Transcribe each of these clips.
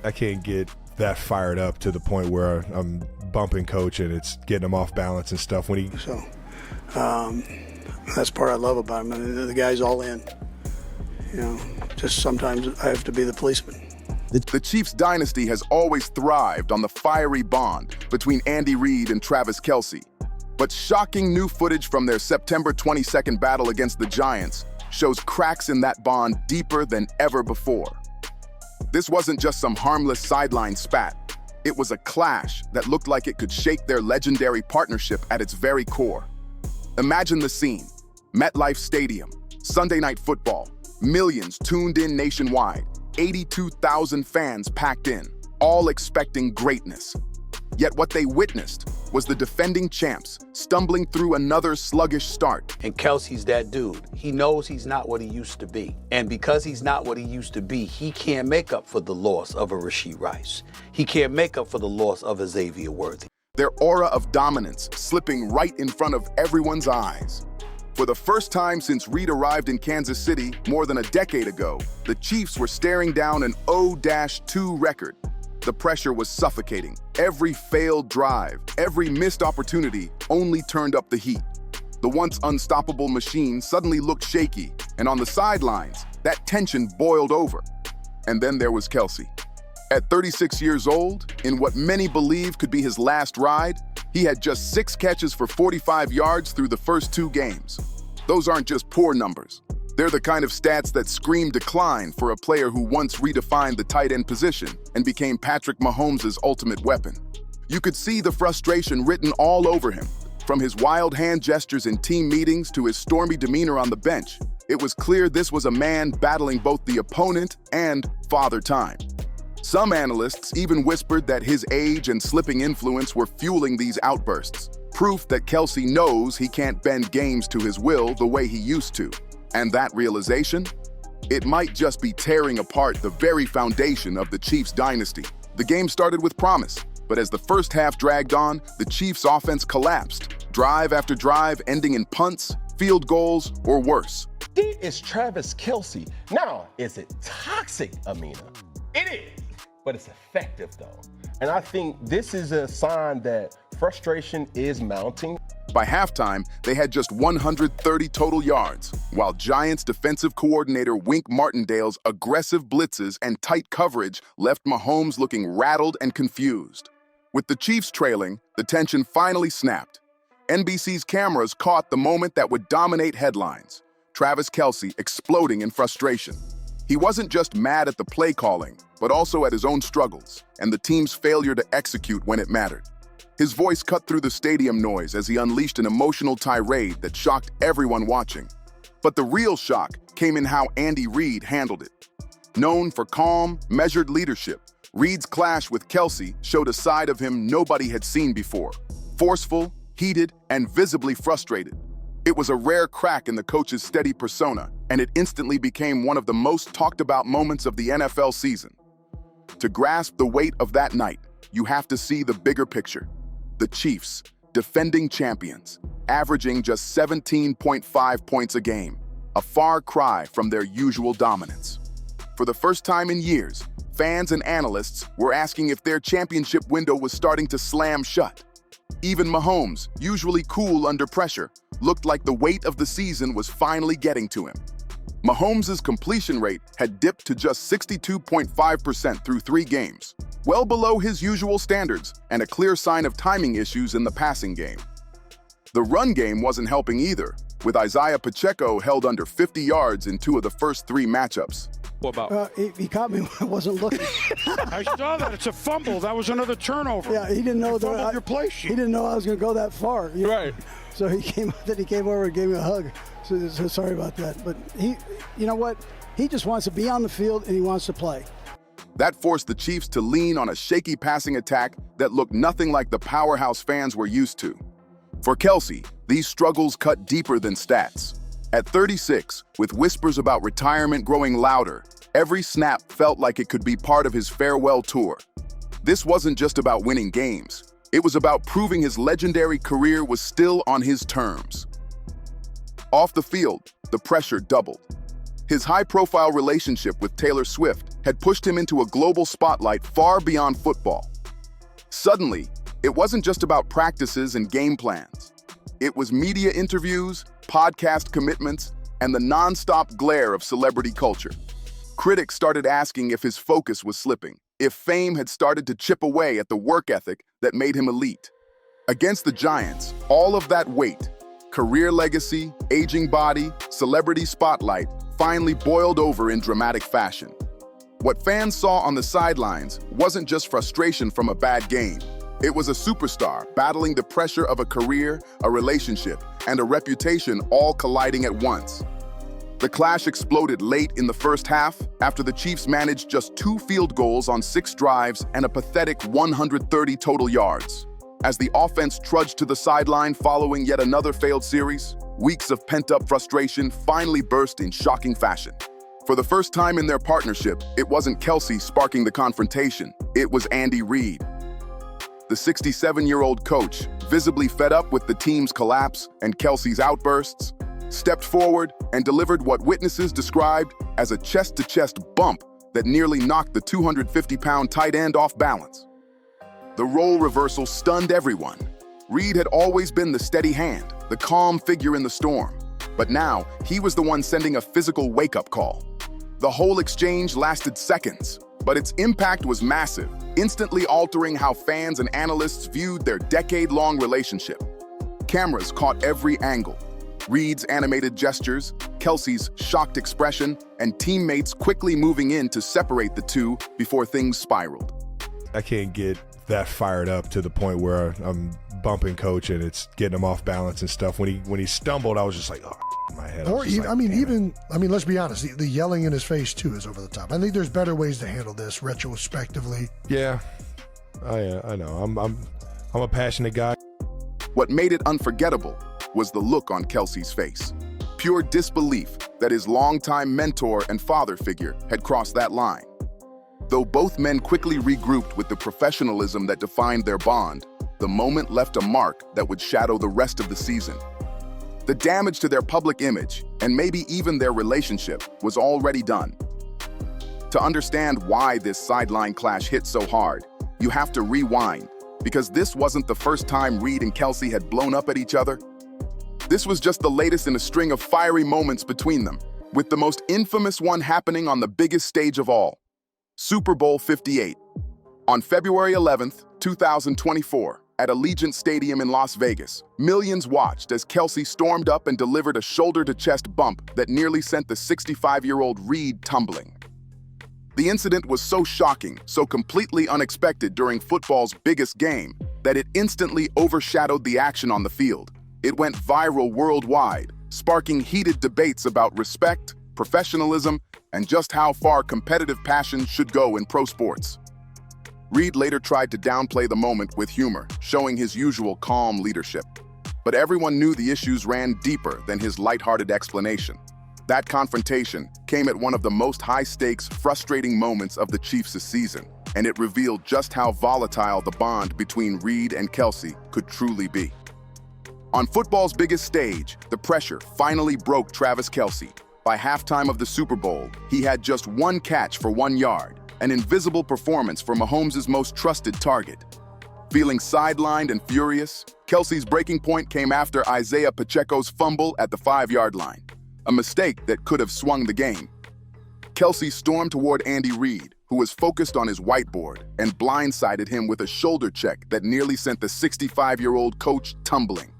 I can't get that fired up to the point where I'm bumping coach and it's getting him off balance and stuff. So that's part I love about him. I mean, the guy's all in. You know, just sometimes I have to be the policeman. The Chiefs dynasty has always thrived on the fiery bond between Andy Reid and Travis Kelce. But shocking new footage from their September 22nd battle against the Giants shows cracks in that bond deeper than ever before. This wasn't just some harmless sideline spat. It was a clash that looked like it could shake their legendary partnership at its very core. Imagine the scene. MetLife Stadium, Sunday Night Football, millions tuned in nationwide, 82,000 fans packed in, all expecting greatness. Yet what they witnessed was the defending champs stumbling through another sluggish start. And Kelce's that dude. He knows he's not what he used to be. And because he's not what he used to be, he can't make up for the loss of a Rashee Rice. He can't make up for the loss of a Xavier Worthy. Their aura of dominance slipping right in front of everyone's eyes. For the first time since Reid arrived in Kansas City more than a decade ago, the Chiefs were staring down an 0-2 record. The pressure was suffocating. Every failed drive, every missed opportunity only turned up the heat. The once unstoppable machine suddenly looked shaky, and on the sidelines, that tension boiled over. And then there was Kelce. At 36 years old, in what many believe could be his last ride, he had just 6 catches for 45 yards through the first 2 games. Those aren't just poor numbers. They're the kind of stats that scream decline for a player who once redefined the tight end position and became Patrick Mahomes' ultimate weapon. You could see the frustration written all over him. From his wild hand gestures in team meetings to his stormy demeanor on the bench, it was clear this was a man battling both the opponent and Father Time. Some analysts even whispered that his age and slipping influence were fueling these outbursts, proof that Kelce knows he can't bend games to his will the way he used to. And that realization? It might just be tearing apart the very foundation of the Chiefs dynasty. The game started with promise, but as the first half dragged on, the Chiefs' offense collapsed, drive after drive ending in punts, field goals, or worse. It is Travis Kelce. Now, is it toxic, Amina? It is, but it's effective though. And I think this is a sign that frustration is mounting. By halftime, they had just 130 total yards, while Giants defensive coordinator Wink Martindale's aggressive blitzes and tight coverage left Mahomes looking rattled and confused. With the Chiefs trailing, the tension finally snapped. NBC's cameras caught the moment that would dominate headlines: Travis Kelce exploding in frustration. He wasn't just mad at the play calling, but also at his own struggles and the team's failure to execute when it mattered. His voice cut through the stadium noise as he unleashed an emotional tirade that shocked everyone watching. But the real shock came in how Andy Reid handled it. Known for calm, measured leadership, Reid's clash with Kelce showed a side of him nobody had seen before. Forceful, heated, and visibly frustrated. It was a rare crack in the coach's steady persona, and it instantly became one of the most talked about moments of the NFL season. To grasp the weight of that night, you have to see the bigger picture. The Chiefs, defending champions, averaging just 17.5 points a game, a far cry from their usual dominance. For the first time in years, fans and analysts were asking if their championship window was starting to slam shut. Even Mahomes, usually cool under pressure, looked like the weight of the season was finally getting to him. Mahomes' completion rate had dipped to just 62.5% through 3 games, well below his usual standards and a clear sign of timing issues in the passing game. The run game wasn't helping either, with Isaiah Pacheco held under 50 yards in 2 of the first 3 matchups. What about? He caught me when I wasn't looking. I saw that. It's a fumble. That was another turnover. Yeah, he didn't know that. Your play sheet. He didn't know I was going to go that far. Right. So he came over and gave me a hug. So sorry about that. But you know what? He just wants to be on the field and he wants to play. That forced the Chiefs to lean on a shaky passing attack that looked nothing like the powerhouse fans were used to. For Kelce, these struggles cut deeper than stats. At 36, with whispers about retirement growing louder, every snap felt like it could be part of his farewell tour. This wasn't just about winning games. It was about proving his legendary career was still on his terms. Off the field, the pressure doubled. His high-profile relationship with Taylor Swift had pushed him into a global spotlight far beyond football. Suddenly, it wasn't just about practices and game plans. It was media interviews, podcast commitments, and the non-stop glare of celebrity culture. Critics started asking if his focus was slipping, if fame had started to chip away at the work ethic that made him elite. Against the Giants, all of that weight, career legacy, aging body, celebrity spotlight, finally boiled over in dramatic fashion. What fans saw on the sidelines wasn't just frustration from a bad game. It was a superstar battling the pressure of a career, a relationship, and a reputation all colliding at once. The clash exploded late in the first half after the Chiefs managed just 2 field goals on 6 drives and a pathetic 130 total yards. As the offense trudged to the sideline following yet another failed series, weeks of pent-up frustration finally burst in shocking fashion. For the first time in their partnership, it wasn't Kelce sparking the confrontation, it was Andy Reid. The 67-year-old coach, visibly fed up with the team's collapse and Kelce's outbursts, stepped forward and delivered what witnesses described as a chest-to-chest bump that nearly knocked the 250-pound tight end off balance. The role reversal stunned everyone. Reid had always been the steady hand, the calm figure in the storm, but now he was the one sending a physical wake-up call. The whole exchange lasted seconds, but its impact was massive, instantly altering how fans and analysts viewed their decade-long relationship. Cameras caught every angle. Reid's animated gestures, Kelce's shocked expression, and teammates quickly moving in to separate the two before things spiraled. I can't get that fired up to the point where I'm bumping coach and it's getting him off balance and stuff. When he stumbled, I was just like, oh, in my head. Or even, let's be honest, the yelling in his face too is over the top. I think there's better ways to handle this retrospectively. Yeah, I know. I'm a passionate guy. What made it unforgettable was the look on Kelce's face. Pure disbelief that his longtime mentor and father figure had crossed that line. Though both men quickly regrouped with the professionalism that defined their bond, the moment left a mark that would shadow the rest of the season. The damage to their public image, and maybe even their relationship, was already done. To understand why this sideline clash hit so hard, you have to rewind, because this wasn't the first time Reid and Kelce had blown up at each other. This was just the latest in a string of fiery moments between them, with the most infamous one happening on the biggest stage of all, Super Bowl 58. On February 11th, 2024, at Allegiant Stadium in Las Vegas, millions watched as Kelce stormed up and delivered a shoulder-to-chest bump that nearly sent the 65-year-old Reid tumbling. The incident was so shocking, so completely unexpected during football's biggest game, that it instantly overshadowed the action on the field. It went viral worldwide, sparking heated debates about respect, professionalism, and just how far competitive passion should go in pro sports. Reid later tried to downplay the moment with humor, showing his usual calm leadership. But everyone knew the issues ran deeper than his lighthearted explanation. That confrontation came at one of the most high-stakes, frustrating moments of the Chiefs' season, and it revealed just how volatile the bond between Reid and Kelce could truly be. On football's biggest stage, the pressure finally broke Travis Kelce. By halftime of the Super Bowl, he had just 1 catch for 1 yard, an invisible performance for Mahomes' most trusted target. Feeling sidelined and furious, Kelce's breaking point came after Isaiah Pacheco's fumble at the 5-yard line, a mistake that could have swung the game. Kelce stormed toward Andy Reid, who was focused on his whiteboard, and blindsided him with a shoulder check that nearly sent the 65-year-old coach tumbling.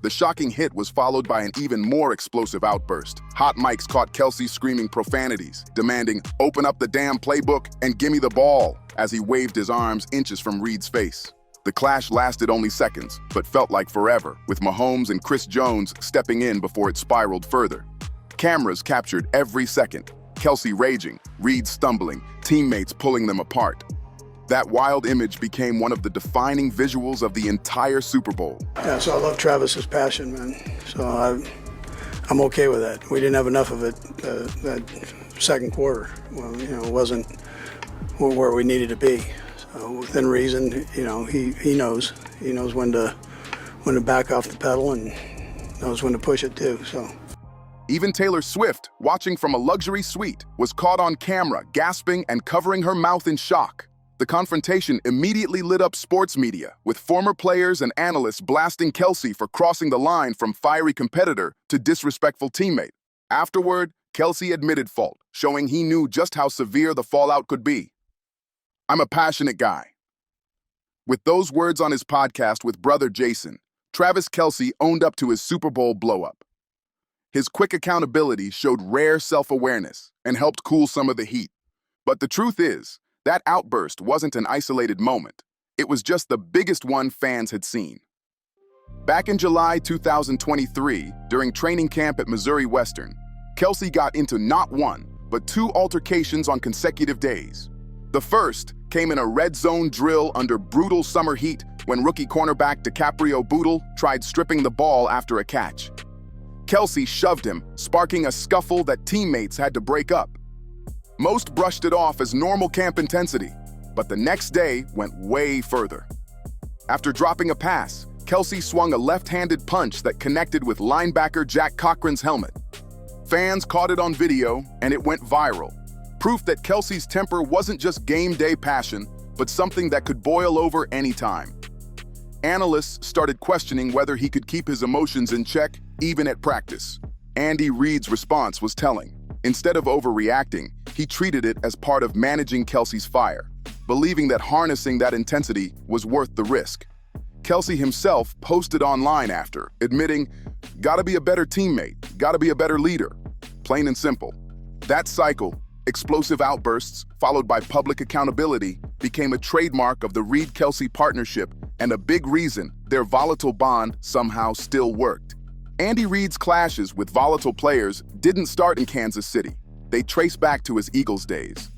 The shocking hit was followed by an even more explosive outburst. Hot mics caught Kelce screaming profanities, demanding, "Open up the damn playbook and gimme the ball," as he waved his arms inches from Reid's face. The clash lasted only seconds, but felt like forever, with Mahomes and Chris Jones stepping in before it spiraled further. Cameras captured every second. Kelce raging, Reid stumbling, teammates pulling them apart. That wild image became one of the defining visuals of the entire Super Bowl. Yeah, so I love Travis's passion, man. So I'm okay with that. We didn't have enough of it that second quarter. Well, it wasn't where we needed to be. So within reason, he knows. He knows when to back off the pedal and knows when to push it too. So. Even Taylor Swift, watching from a luxury suite, was caught on camera, gasping and covering her mouth in shock. The confrontation immediately lit up sports media, with former players and analysts blasting Kelce for crossing the line from fiery competitor to disrespectful teammate. Afterward, Kelce admitted fault, showing he knew just how severe the fallout could be. "I'm a passionate guy." With those words on his podcast with brother Jason, Travis Kelce owned up to his Super Bowl blow-up. His quick accountability showed rare self-awareness and helped cool some of the heat. But the truth is, that outburst wasn't an isolated moment. It was just the biggest one fans had seen. Back in July 2023, during training camp at Missouri Western, Kelce got into not one, but two altercations on consecutive days. The first came in a red zone drill under brutal summer heat when rookie cornerback DiCaprio Bootle tried stripping the ball after a catch. Kelce shoved him, sparking a scuffle that teammates had to break up. Most brushed it off as normal camp intensity, but the next day went way further. After dropping a pass, Kelce swung a left-handed punch that connected with linebacker Jack Cochran's helmet. Fans caught it on video, and it went viral. Proof that Kelce's temper wasn't just game day passion, but something that could boil over anytime. Analysts started questioning whether he could keep his emotions in check, even at practice. Andy Reid's response was telling. Instead of overreacting, he treated it as part of managing Kelce's fire, believing that harnessing that intensity was worth the risk. Kelce himself posted online after, admitting, "Gotta be a better teammate, gotta be a better leader." Plain and simple. That cycle, explosive outbursts followed by public accountability, became a trademark of the Reid-Kelce partnership and a big reason their volatile bond somehow still worked. Andy Reid's clashes with volatile players didn't start in Kansas City. They trace back to his Eagles days.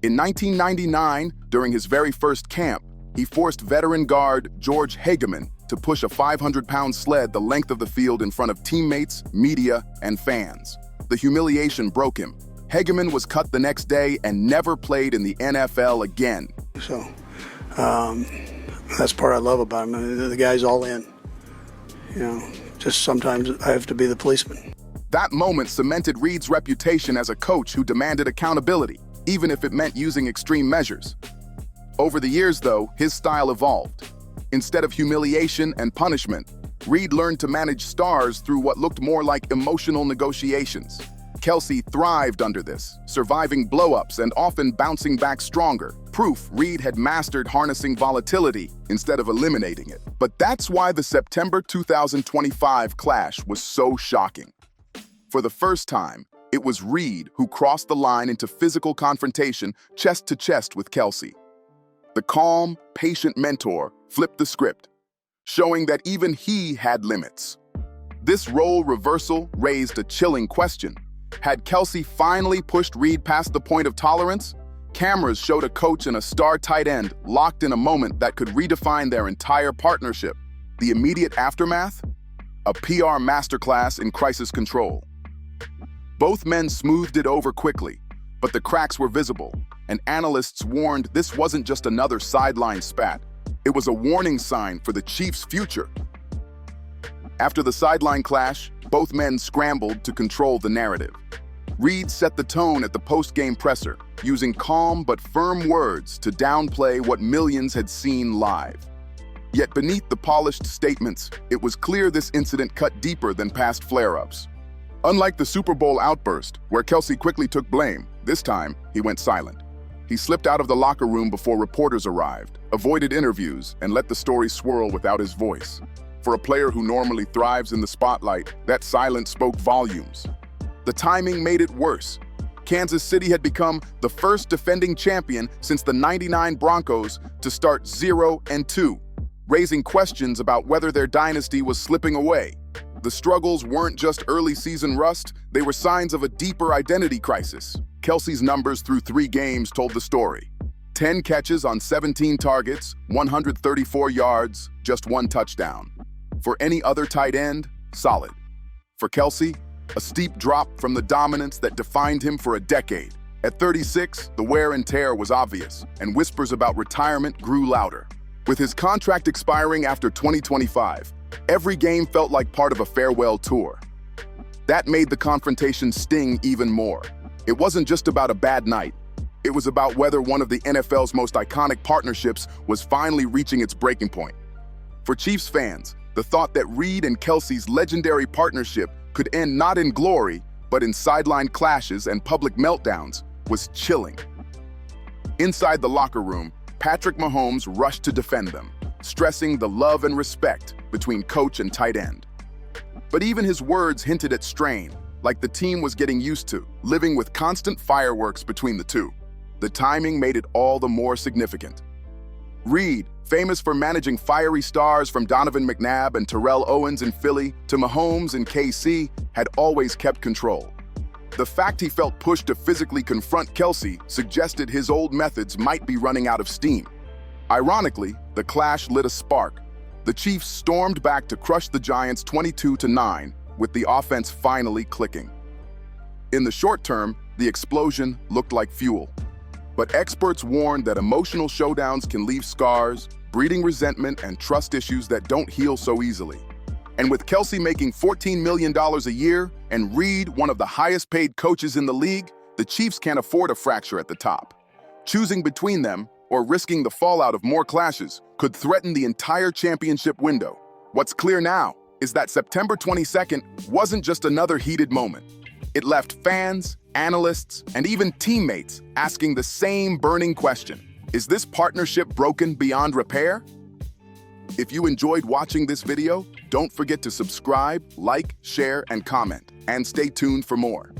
In 1999, during his very first camp, he forced veteran guard George Hageman to push a 500-pound sled the length of the field in front of teammates, media, and fans. The humiliation broke him. Hageman was cut the next day and never played in the N.F.L. again. So that's part I love about him. I mean, the guy's all in. You know, just sometimes I have to be the policeman. That moment cemented Reid's reputation as a coach who demanded accountability, even if it meant using extreme measures. Over the years, though, his style evolved. Instead of humiliation and punishment, Reid learned to manage stars through what looked more like emotional negotiations. Kelce thrived under this, surviving blow-ups and often bouncing back stronger. Proof Reid had mastered harnessing volatility instead of eliminating it. But that's why the September 2025 clash was so shocking. For the first time, it was Reid who crossed the line into physical confrontation chest to chest with Kelce. The calm, patient mentor flipped the script, showing that even he had limits. This role reversal raised a chilling question. Had Kelce finally pushed Reid past the point of tolerance? Cameras showed a coach and a star tight end locked in a moment that could redefine their entire partnership. The immediate aftermath? A PR masterclass in crisis control. Both men smoothed it over quickly, but the cracks were visible, and analysts warned this wasn't just another sideline spat. It was a warning sign for the Chiefs' future. After the sideline clash, both men scrambled to control the narrative. Reid set the tone at the post-game presser, using calm but firm words to downplay what millions had seen live. Yet beneath the polished statements, it was clear this incident cut deeper than past flare-ups. Unlike the Super Bowl outburst, where Kelce quickly took blame, this time he went silent. He slipped out of the locker room before reporters arrived, avoided interviews, and let the story swirl without his voice. For a player who normally thrives in the spotlight, that silence spoke volumes. The timing made it worse. Kansas City had become the first defending champion since the '99 Broncos to start 0-2, raising questions about whether their dynasty was slipping away. The struggles weren't just early season rust, they were signs of a deeper identity crisis. Kelce's numbers through 3 games told the story. 10 catches on 17 targets, 134 yards, just 1 touchdown. For any other tight end, solid. For Kelce, a steep drop from the dominance that defined him for a decade. At 36, the wear and tear was obvious, and whispers about retirement grew louder. With his contract expiring after 2025, every game felt like part of a farewell tour. That made the confrontation sting even more. It wasn't just about a bad night. It was about whether one of the NFL's most iconic partnerships was finally reaching its breaking point. For Chiefs fans, the thought that Reid and Kelce's legendary partnership could end not in glory, but in sideline clashes and public meltdowns was chilling. Inside the locker room, Patrick Mahomes rushed to defend them, stressing the love and respect between coach and tight end. But even his words hinted at strain, like the team was getting used to living with constant fireworks between the two. The timing made it all the more significant. Reid, famous for managing fiery stars from Donovan McNabb and Terrell Owens in Philly to Mahomes in KC, had always kept control. The fact he felt pushed to physically confront Kelce suggested his old methods might be running out of steam. Ironically, the clash lit a spark. The Chiefs stormed back to crush the Giants 22-9, with the offense finally clicking. In the short term, the explosion looked like fuel. But experts warned that emotional showdowns can leave scars, breeding resentment and trust issues that don't heal so easily. And with Kelce making $14 million a year and Reid one of the highest-paid coaches in the league, the Chiefs can't afford a fracture at the top. Choosing between them, or risking the fallout of more clashes, could threaten the entire championship window. What's clear now is that September 22nd wasn't just another heated moment. It left fans, analysts, and even teammates asking the same burning question: is this partnership broken beyond repair? If you enjoyed watching this video, don't forget to subscribe, like, share, and comment, and stay tuned for more.